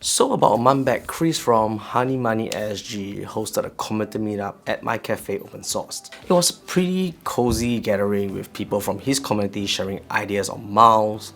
So about a month back, Chris from Honey Money SG hosted a community meetup at my cafe open sourced. It was a pretty cozy gathering with people from his community sharing ideas on miles,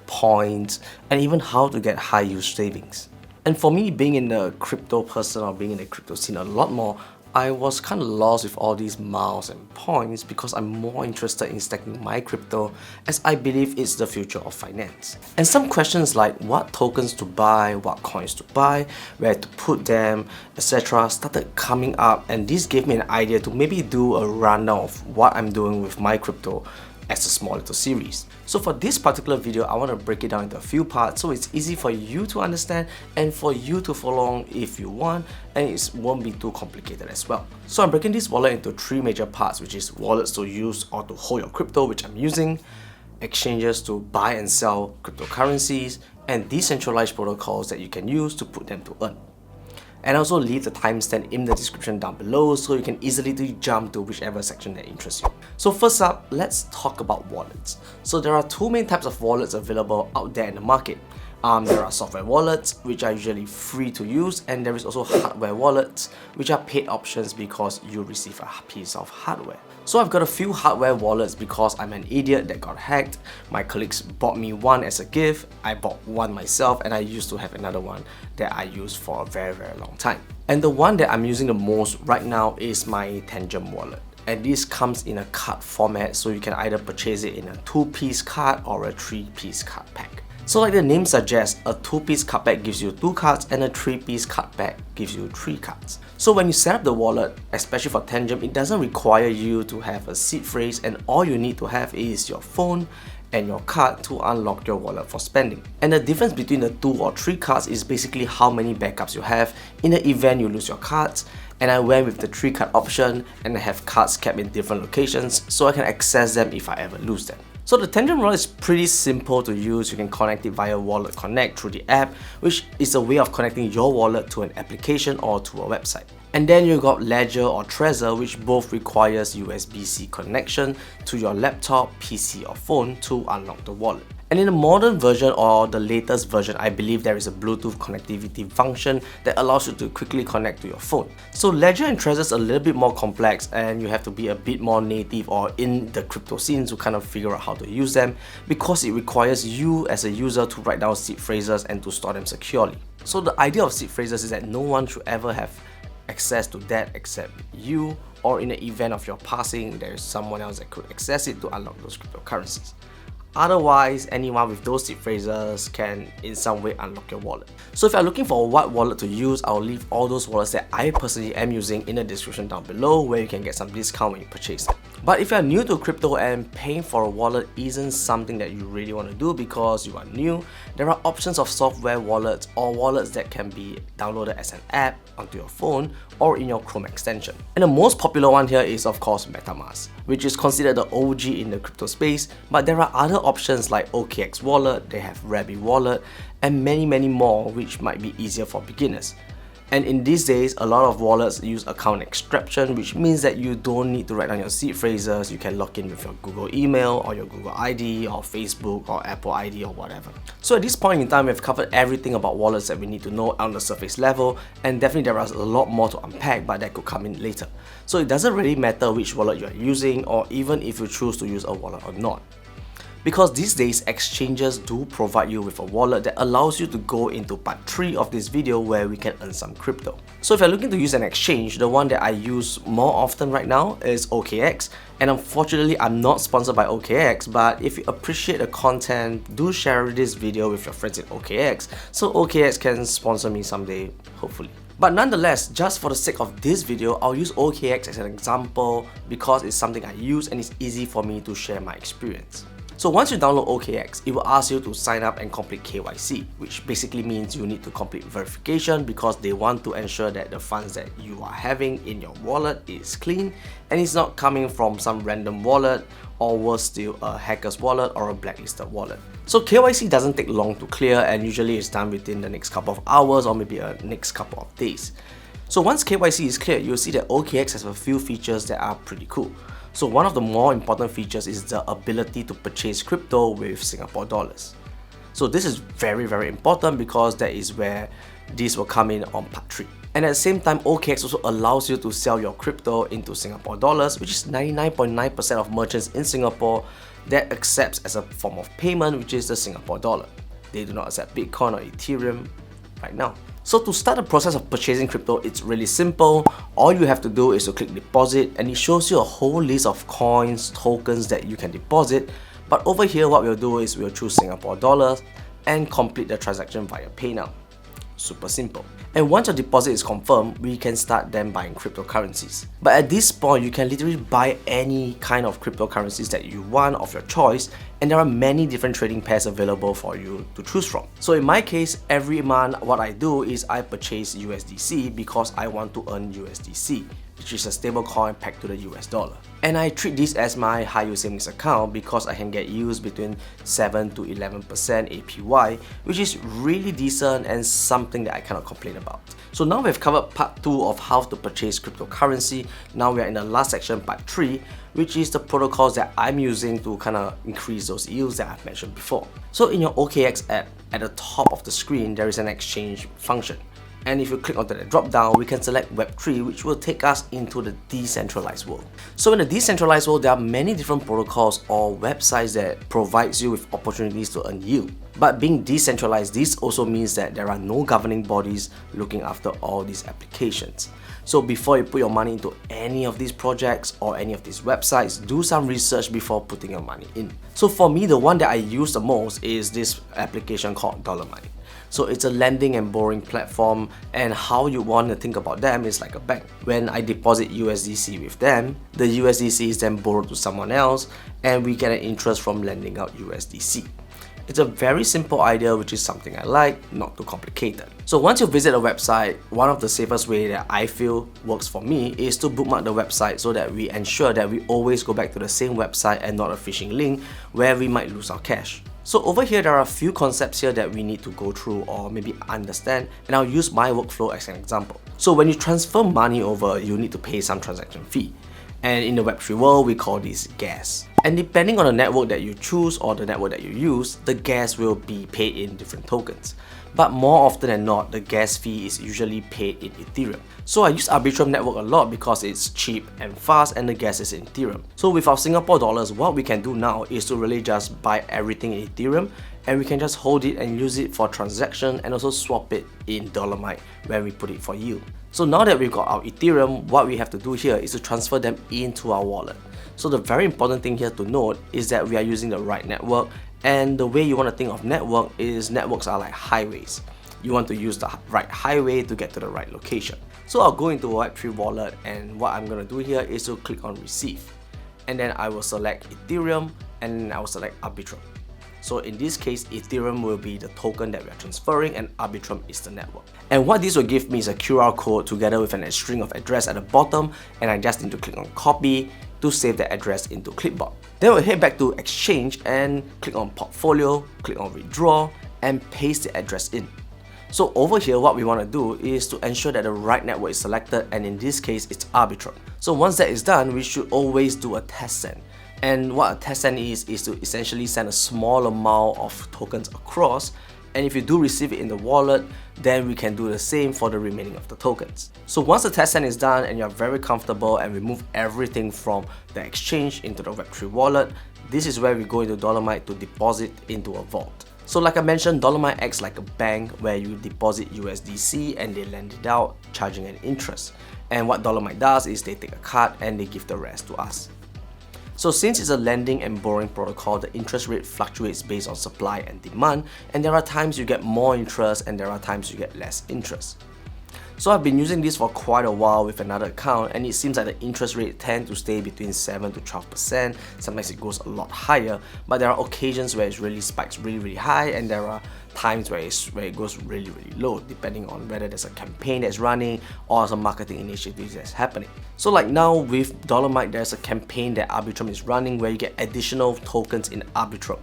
points, and even how to get high use savings. And for me, being in the crypto person or being in the crypto scene a lot more, I was kind of lost with all these miles and points because I'm more interested in stacking my crypto as I believe it's the future of finance. And some questions like what tokens to buy, what coins to buy, where to put them, etc. started coming up, and this gave me an idea to maybe do a rundown of what I'm doing with my crypto as a small little series. So for this particular video, I want to break it down into a few parts so it's easy for you to understand and for you to follow along if you want, and it won't be too complicated as well. So I'm breaking this wallet into three major parts, which is wallets to use or to hold your crypto, which I'm using, exchanges to buy and sell cryptocurrencies, and decentralized protocols that you can use to put them to earn. And also leave the timestamp in the description down below so you can easily jump to whichever section that interests you. So first up, let's talk about wallets. So there are two main types of wallets available out there in the market. There are software wallets, which are usually free to use, and there is also hardware wallets, which are paid options because you receive a piece of hardware. So I've got a few hardware wallets because I'm an idiot that got hacked. My colleagues bought me one as a gift, I bought one myself, and I used to have another one that I used for a very long time. And the one that I'm using the most right now is my Tangem Wallet. And this comes in a card format, so you can either purchase it in a 2-piece card or a 3-piece card pack. So like the name suggests, a 2-piece card pack gives you 2 cards and a 3-piece card pack gives you 3 cards. So when you set up the wallet, especially for Tangem, it doesn't require you to have a seed phrase, and all you need to have is your phone and your card to unlock your wallet for spending. And the difference between the 2 or 3 cards is basically how many backups you have in the event you lose your cards. And I went with the 3 card option, and I have cards kept in different locations so I can access them if I ever lose them. So the Tangem Wallet is pretty simple to use. You can connect it via Wallet Connect through the app, which is a way of connecting your wallet to an application or to a website. And then you got Ledger or Trezor, which both requires USB-C connection to your laptop, PC or phone to unlock the wallet. And in the modern version or the latest version, I believe there is a Bluetooth connectivity function that allows you to quickly connect to your phone. So Ledger and Trezor is a little bit more complex, and you have to be a bit more native or in the crypto scene to kind of figure out how to use them, because it requires you as a user to write down seed phrases and to store them securely. So the idea of seed phrases is that no one should ever have access to that except you, or in the event of your passing, there is someone else that could access it to unlock those cryptocurrencies. Otherwise, anyone with those seed phrases can in some way unlock your wallet. So if you're looking for what wallet to use, I'll leave all those wallets that I personally am using in the description down below, where you can get some discount when you purchase them. But if you're new to crypto and paying for a wallet isn't something that you really want to do because you are new, there are options of software wallets or wallets that can be downloaded as an app onto your phone or in your Chrome extension. And the most popular one here is of course MetaMask, which is considered the OG in the crypto space, but there are other options like OKX Wallet, they have Rabby Wallet, and many more which might be easier for beginners. And in these days, a lot of wallets use account extraction, which means that you don't need to write down your seed phrases. You can log in with your Google email or your Google ID or Facebook or Apple ID or whatever. So at this point in time, we've covered everything about wallets that we need to know on the surface level, and definitely there is a lot more to unpack, but that could come in later. So it doesn't really matter which wallet you are using, or even if you choose to use a wallet or not. Because these days, exchanges do provide you with a wallet that allows you to go into part 3 of this video where we can earn some crypto. So if you're looking to use an exchange, the one that I use more often right now is OKX. And unfortunately, I'm not sponsored by OKX, but if you appreciate the content, do share this video with your friends at OKX so OKX can sponsor me someday, hopefully. But nonetheless, just for the sake of this video, I'll use OKX as an example because it's something I use and it's easy for me to share my experience. So once you download OKX, it will ask you to sign up and complete KYC, which basically means you need to complete verification because they want to ensure that the funds that you are having in your wallet is clean and it's not coming from some random wallet, or worse still, a hacker's wallet or a blacklisted wallet. So KYC doesn't take long to clear, and usually it's done within the next couple of hours or maybe a next couple of days. So once KYC is cleared, you'll see that OKX has a few features that are pretty cool. So one of the more important features is the ability to purchase crypto with Singapore dollars. So this is very important because that is where These will come in on part 3. And at the same time, OKX also allows you to sell your crypto into Singapore dollars, which is 99.9% of merchants in Singapore that accepts as a form of payment, which is the Singapore dollar. They do not accept Bitcoin or Ethereum right now. So to start the process of purchasing crypto, it's really simple. All you have to do is to click deposit, and it shows you a whole list of coins, tokens that you can deposit. But over here, what we'll do is we'll choose Singapore dollars and complete the transaction via PayNow. Super simple. And once your deposit is confirmed, we can start then buying cryptocurrencies. But at this point, you can literally buy any kind of cryptocurrencies that you want of your choice, and there are many different trading pairs available for you to choose from. So in my case, every month what I do is I purchase USDC because I want to earn USDC, which is a stable coin pegged to the US dollar. And I treat this as my high yield savings account because I can get yields between 7 to 11% APY, which is really decent and something that I cannot complain about. So now we've covered part 2 of how to purchase cryptocurrency. Now we are in the last section, part 3, which is the protocols that I'm using to kind of increase those yields that I've mentioned before. So in your OKX app, at the top of the screen, there is an exchange function. And if you click onto the drop down, we can select Web3, which will take us into the decentralized world. So in the decentralized world, there are many different protocols or websites that provides you with opportunities to earn yield. But being decentralized, this also means that there are no governing bodies looking after all these applications. So before you put your money into any of these projects or any of these websites, do some research before putting your money in. So for me, the one that I use the most is this application called Dolomite. So it's a lending and borrowing platform, and how you want to think about them is like a bank. When I deposit USDC with them, the USDC is then borrowed to someone else, and we get an interest from lending out USDC. It's a very simple idea, which is something I like, not too complicated. So once you visit a website, one of the safest way that I feel works for me is to bookmark the website so that we ensure that we always go back to the same website and not a phishing link where we might lose our cash. So over here, there are a few concepts here that we need to go through or maybe understand, and I'll use my workflow as an example. So when you transfer money over, you need to pay some transaction fee. And in the Web3 world, we call this gas. And depending on the network that you choose or the network that you use, the gas will be paid in different tokens. But more often than not, the gas fee is usually paid in Ethereum. So I use Arbitrum network a lot because it's cheap and fast, and the gas is in Ethereum. So with our Singapore dollars, what we can do now is to really just buy everything in Ethereum, and we can just hold it and use it for transaction and also swap it in Dolomite when we put it for yield. So now that we've got our Ethereum, what we have to do here is to transfer them into our wallet. So the very important thing here to note is that we are using the right network, and the way you want to think of network is networks are like highways. You want to use the right highway to get to the right location. So I'll go into a Web3 wallet, and what I'm going to do here is to click on receive. And then I will select Ethereum, and I will select Arbitrum. So in this case, Ethereum will be the token that we are transferring, and Arbitrum is the network. And what this will give me is a QR code together with a string of address at the bottom, and I just need to click on copy to save the address into clipboard. Then we'll head back to exchange and click on portfolio, click on withdraw, and paste the address in. So over here, what we want to do is to ensure that the right network is selected, and in this case, it's Arbitrum. So once that is done, we should always do a test send. And what a test send is to essentially send a small amount of tokens across, and if you do receive it in the wallet, then we can do the same for the remaining of the tokens. So once the test send is done and you're very comfortable and we move everything from the exchange into the Web3 wallet, this is where we go into Dolomite to deposit into a vault. So like I mentioned, Dolomite acts like a bank where you deposit USDC and they lend it out, charging an interest. And what Dolomite does is they take a cut and they give the rest to us. So since it's a lending and borrowing protocol, the interest rate fluctuates based on supply and demand, and there are times you get more interest and there are times you get less interest. So I've been using this for quite a while with another account, and it seems like the interest rate tends to stay between 7 to 12%. Sometimes it goes a lot higher, but there are occasions where it really spikes really high, and there are times where it goes really low, depending on whether there's a campaign that's running or some marketing initiatives that's happening. So like now with Dolomite, there's a campaign that Arbitrum is running where you get additional tokens in Arbitrum.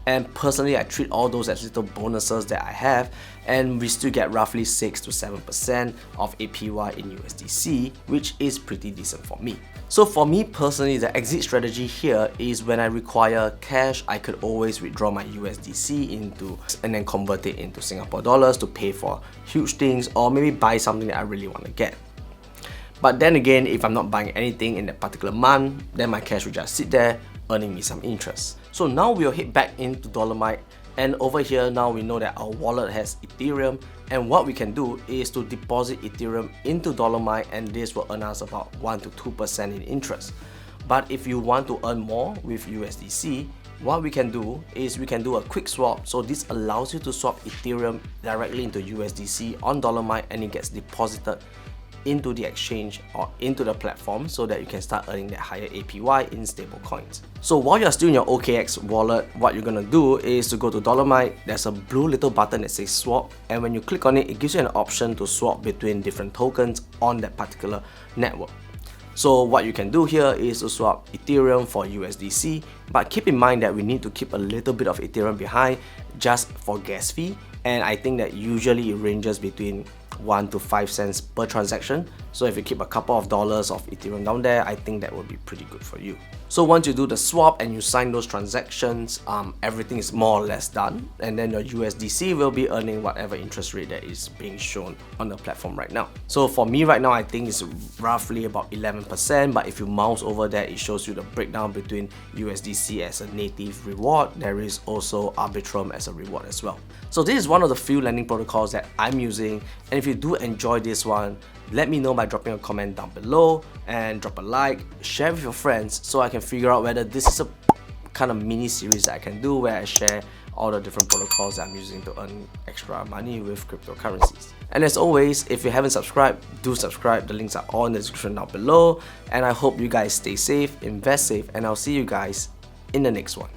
And personally, I treat all those as little bonuses that I have, and we still get roughly 6 to 7% of APY in USDC, which is pretty decent for me. So for me personally, the exit strategy here is when I require cash, I could always withdraw my USDC into and then convert it into Singapore dollars to pay for huge things or maybe buy something that I really want to get. But then again, if I'm not buying anything in that particular month, then my cash will just sit there, earning me some interest. So now we'll head back into Dolomite, and over here now we know that our wallet has Ethereum, and what we can do is to deposit Ethereum into Dolomite, and this will earn us about 1 to 2% in interest. But if you want to earn more with USDC, what we can do is we can do a quick swap. So this allows you to swap Ethereum directly into USDC on Dolomite, and it gets deposited into the exchange or into the platform so that you can start earning that higher APY in stable coins. So while you're still in your OKX wallet, what you're gonna do is to go to Dolomite. There's a blue little button that says swap, and when you click on it, it gives you an option to swap between different tokens on that particular network. So what you can do here is to swap Ethereum for USDC, but keep in mind that we need to keep a little bit of Ethereum behind just for gas fee, and I think that usually it ranges between 1 to 5 cents per transaction. So if you keep a couple of dollars of Ethereum down there, I think that would be pretty good for you. So once you do the swap and you sign those transactions, everything is more or less done, and then your USDC will be earning whatever interest rate that is being shown on the platform right now. So for me right now, I think it's roughly about 11%, but if you mouse over there, it shows you the breakdown between USDC as a native reward. There is also Arbitrum as a reward as well. So this is one of the few lending protocols that I'm using, and if you do enjoy this one, let me know by dropping a comment down below, and drop a like, share with your friends so I can figure out whether this is a kind of mini series that I can do where I share all the different protocols that I'm using to earn extra money with cryptocurrencies. And as always, if you haven't subscribed, do subscribe. The links are all in the description down below, and I hope you guys stay safe, invest safe, and I'll see you guys in the next one.